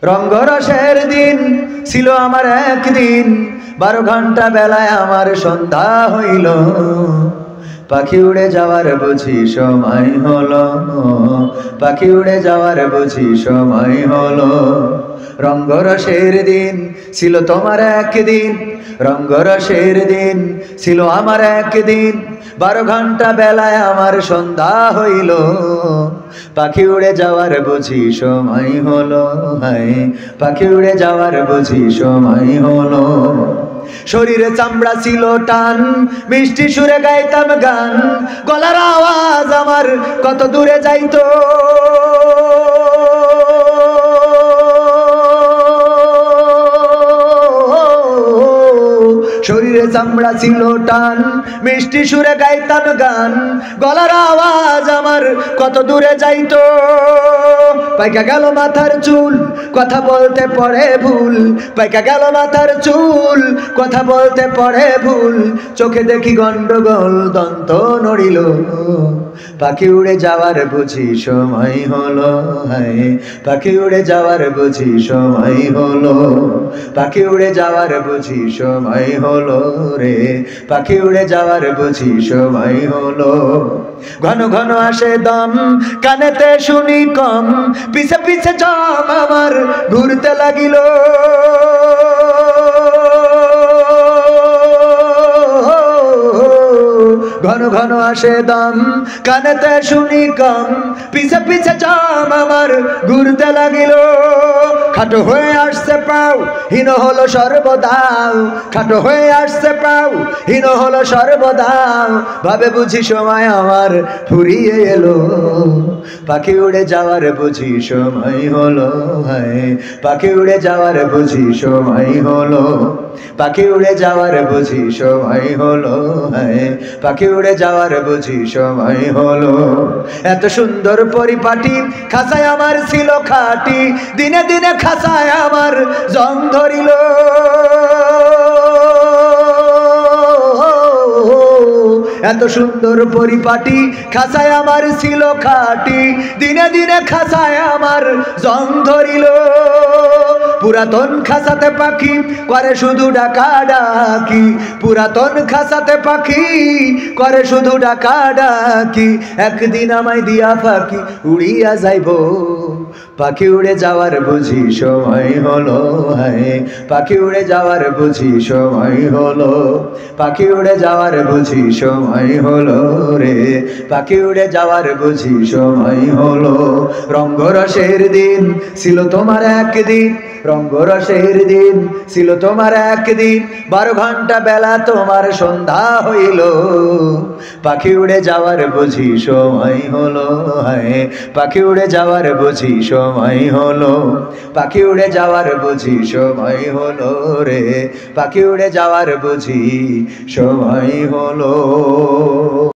রঙ্গরসের দিন ছিল আমার একদিন, 12 ঘন্টা বেলায় আমার সন্ধ্যা হইল। পাখি উড়ে যাওয়ার বুঝি সময় হলো, পাখি উড়ে যাওয়ার বুঝি সময় হলো। রঙ্গরসের দিন ছিল তোমার একদিন, রঙ্গরসের দিন ছিল আমার একদিন, 12 ঘন্টা বেলায় আমার সন্ধ্যা হইল। পাখি উড়ে যাওয়ার বুঝি সময় হলো, হায় পাখি উড়ে যাওয়ার বুঝি সময় হলো। শরীরে চামড়া ছিল টান, মিষ্টি সুরে গাইতাম গান, গলার আওয়াজ আমার কত দূরে যাইতো। শরীরে চামড়া ছিল টান, মিষ্টি সুরে গাইতাম গান, গলার আওয়াজ আমার কত দূরে যাইতো। পাইকা গেল মাথার চুল, কথা বলতে পড়ে ভুল, পাইকা গেল মাথার চুল, কথা বলতে পড়ে ভুল। চোখে দেখি গন্ডগোল, দন্ত নড়িল। পাখি উড়ে যাওয়ার বুঝি সময় হলো, হায় পাখি উড়ে যাওয়ার বুঝি সময় হলো। পাখি উড়ে যাওয়ার বুঝি সময় হলো রে, পাখি উড়ে যাওয়ার বুঝি সময় হলো। ঘন ঘন আসে দম, কানেতে শুনি কম, পিছে পিছে জম আমার ঘুরতে লাগিল। ঘন ঘন আসে দম, কানেতে শুনি কম, পিছে পিছে জম আমার ঘুরতে লাগিল। খাটো হয়ে আসছে পাও, হীন হলো সর্বদাও, খাটো হয়ে আসছে পাও, হীন হলো সর্বদাও। ভাবে বুঝি সময় আমার ফুরিয়ে এলো। পাখি উড়ে যাওয়ার বুঝি সময় হলো, হায় পাখি উড়ে যাওয়ার বুঝি সময় হলো। পাখি উড়ে যাওয়ার বুঝি সময় হলো, হায় পাখি উড়ে যাওয়ার বুঝি সময় হলো। এত সুন্দর পরিপাটি খাঁচায় আমার ছিল খাটি, দিনে দিনে খাঁচায় আমার জং ধরিল। এত সুন্দর পরিপাটি খাঁচায় আমার ছিল খাটি, দিনে দিনে খাঁচায় আমার জং ধরিল। পুরাতন খাঁচাতে পাখি করে শুধু ডাকা ডাকি, পুরাতন খাঁচাতে পাখি করে শুধু ডাকা ডাকি। একদিন আমায় দিয়া পাখি উড়িয়া যাইব। পাখি উড়ে যাওয়ার বুঝি সময় হলো, হায় পাখি উড়ে যাওয়ার বুঝি সময় হলো। পাখি উড়ে যাওয়ার বুঝি সময় হলো রে, পাখি উড়ে যাওয়ার বুঝি সময় হলো। রঙ্গরসের দিন ছিল তোমার একদিন, রঙ্গরসের দিন ছিল তোমার একদিন, 12 ঘন্টা বেলা তোমার সন্ধ্যা হইল। পাখি উড়ে যাওয়ার বুঝি সময় হলো, হায় পাখি উড়ে যাওয়ার বুঝি সময় হলো। পাখি উড়ে যাওয়ার বুঝি সময় হলো রে, পাখি উড়ে যাওয়ার বুঝি সময় হলো।